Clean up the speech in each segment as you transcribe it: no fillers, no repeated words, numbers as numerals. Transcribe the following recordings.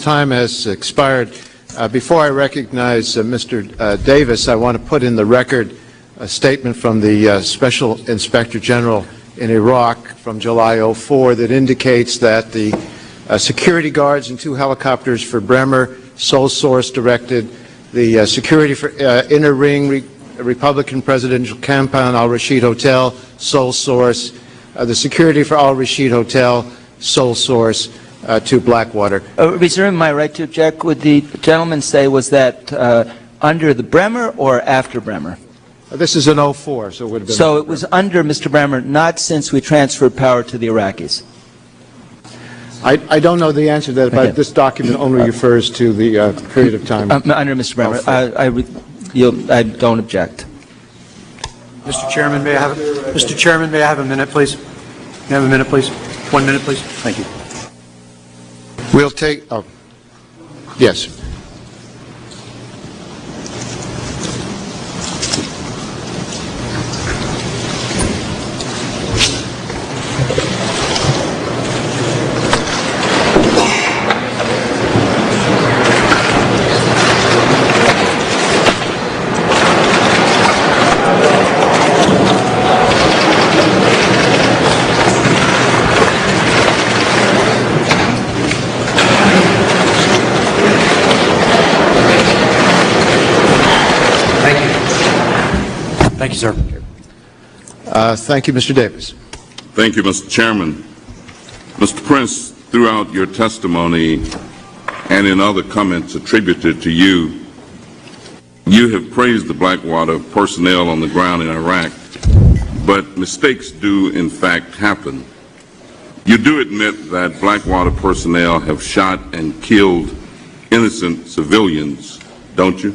Time has expired. Before I recognize Mr. Davis, I want to put in the record a statement from the Special Inspector General in Iraq from July '04 that indicates that the security guards and 2 helicopters for Bremer, sole source directed, the security for Inner Ring Republican Presidential Compound Al-Rashid Hotel, sole source, the security for Al-Rashid Hotel, sole source, to Blackwater. Reserve my right to object. Would the gentleman say was that under the Bremer or after Bremer? This is an '04, so it would have been. So it was under Mr. Bremer, not since we transferred power to the Iraqis. I don't know the answer to that, but this document only refers to the period of time. Under Mr. Bremer. I don't object. Mr. Chairman, may I have Mr. Chairman, may I have a minute, please? May I have a minute, please? 1 minute, please. Thank you. We'll take. Oh, yes. Thank you, sir. Thank you, Mr. Davis. Thank you, Mr. Chairman. Mr. Prince, throughout your testimony and in other comments attributed to you, you have praised the Blackwater personnel on the ground in Iraq, but mistakes do in fact happen. You do admit that Blackwater personnel have shot and killed innocent civilians, don't you?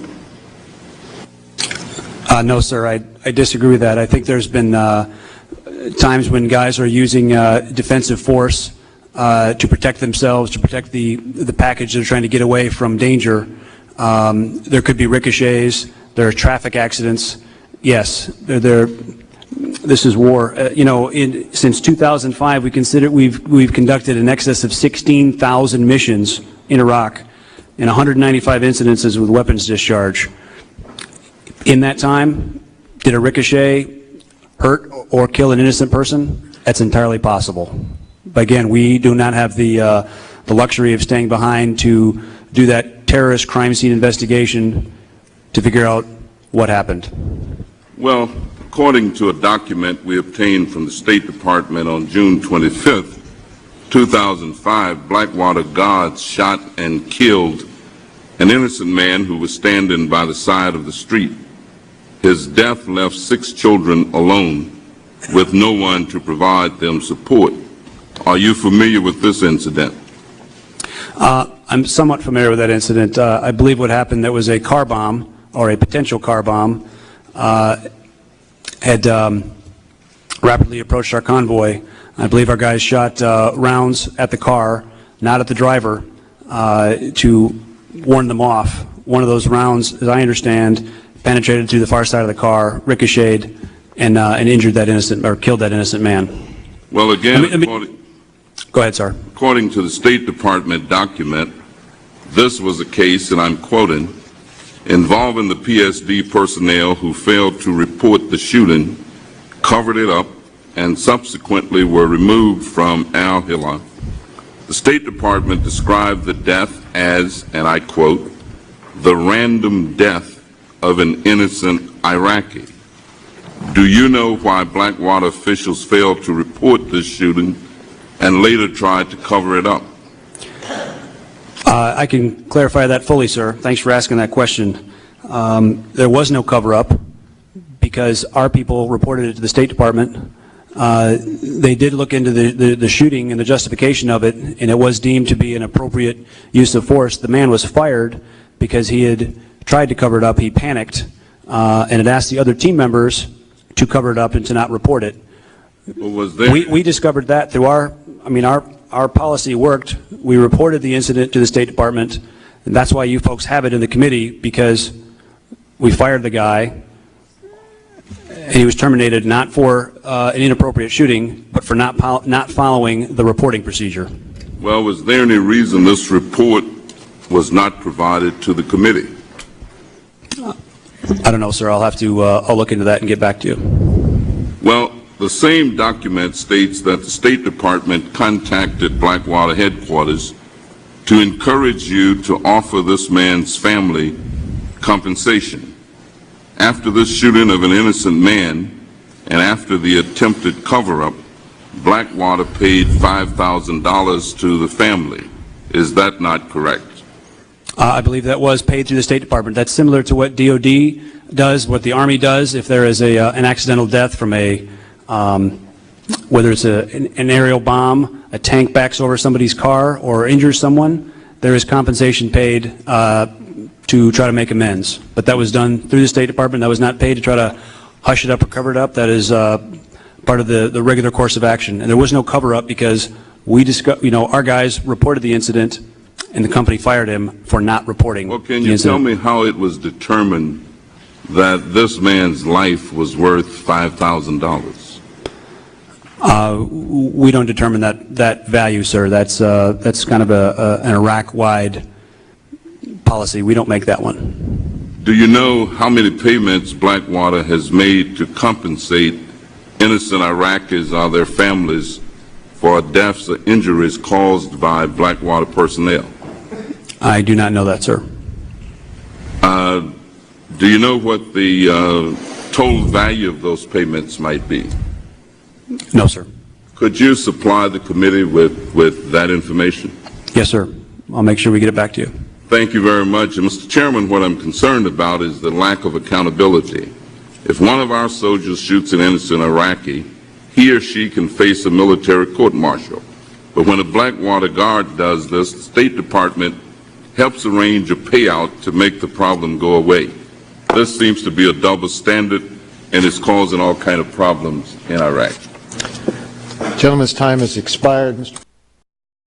No, sir, I disagree with that. I think there's been times when guys are using defensive force to protect themselves, to protect the package they're trying to get away from danger. There could be ricochets. There are traffic accidents. Yes, this is war. You know, since 2005, we've conducted in excess of 16,000 missions in Iraq and 195 incidences with weapons discharge. In that time, did a ricochet hurt or kill an innocent person? That's entirely possible. But again, we do not have the luxury of staying behind to do that terrorist crime scene investigation to figure out what happened. Well, according to a document we obtained from the State Department on June 25th, 2005, Blackwater guards shot and killed an innocent man who was standing by the side of the street. His death left 6 children alone with no one to provide them support. Are you familiar with this incident? I'm somewhat familiar with that incident. I believe what happened, there was a car bomb, or a potential car bomb, had rapidly approached our convoy. I believe our guys shot rounds at the car, not at the driver, to warn them off. One of those rounds, as I understand, penetrated through the far side of the car, ricocheted, and injured that innocent, or killed that innocent man. Well, again, go ahead, sir. According to the State Department document, this was a case, and I'm quoting, involving the PSD personnel who failed to report the shooting, covered it up, and subsequently were removed from Al-Hilal. The State Department described the death as, and I quote, the random death of an innocent Iraqi. Do you know why Blackwater officials failed to report this shooting and later tried to cover it up? I can clarify that fully, sir. Thanks for asking that question. There was no cover-up because our people reported it to the State Department. They did look into the shooting and the justification of it, and it was deemed to be an appropriate use of force. The man was fired because he had tried to cover it up. He panicked and had asked the other team members to cover it up and to not report it. Well, was there... We discovered that through our policy worked. We reported the incident to the State Department, and that's why you folks have it in the committee, because we fired the guy, and he was terminated not for an inappropriate shooting, but for not following the reporting procedure. Well, was there any reason this report was not provided to the committee? I don't know, sir. I'll have to, I'll look into that and get back to you. Well, the same document states that the State Department contacted Blackwater headquarters to encourage you to offer this man's family compensation. After this shooting of an innocent man and after the attempted cover-up, Blackwater paid $5,000 to the family. Is that not correct? I believe that was paid through the State Department. That's similar to what DOD does, what the Army does. If there is an accidental death from a, whether it's an aerial bomb, a tank backs over somebody's car, or injures someone, there is compensation paid to try to make amends. But that was done through the State Department. That was not paid to try to hush it up or cover it up. That is part of the regular course of action. And there was no cover-up because we discussed, our guys reported the incident, and the company fired him for not reporting the incident. Well, can you tell me how it was determined that this man's life was worth $5,000? We don't determine that value, sir. That's kind of an Iraq-wide policy. We don't make that one. Do you know how many payments Blackwater has made to compensate innocent Iraqis or their families for deaths or injuries caused by Blackwater personnel? I do not know that, sir. Do you know what the total value of those payments might be? No, sir. Could you supply the committee with that information? Yes, sir. I'll make sure we get it back to you. Thank you very much. And Mr. Chairman, what I'm concerned about is the lack of accountability. If one of our soldiers shoots an innocent Iraqi, he or she can face a military court-martial. But when a Blackwater guard does this, the State Department helps arrange a payout to make the problem go away. This seems to be a double standard, and it's causing all kinds of problems in Iraq. Gentleman's time has expired. Mr.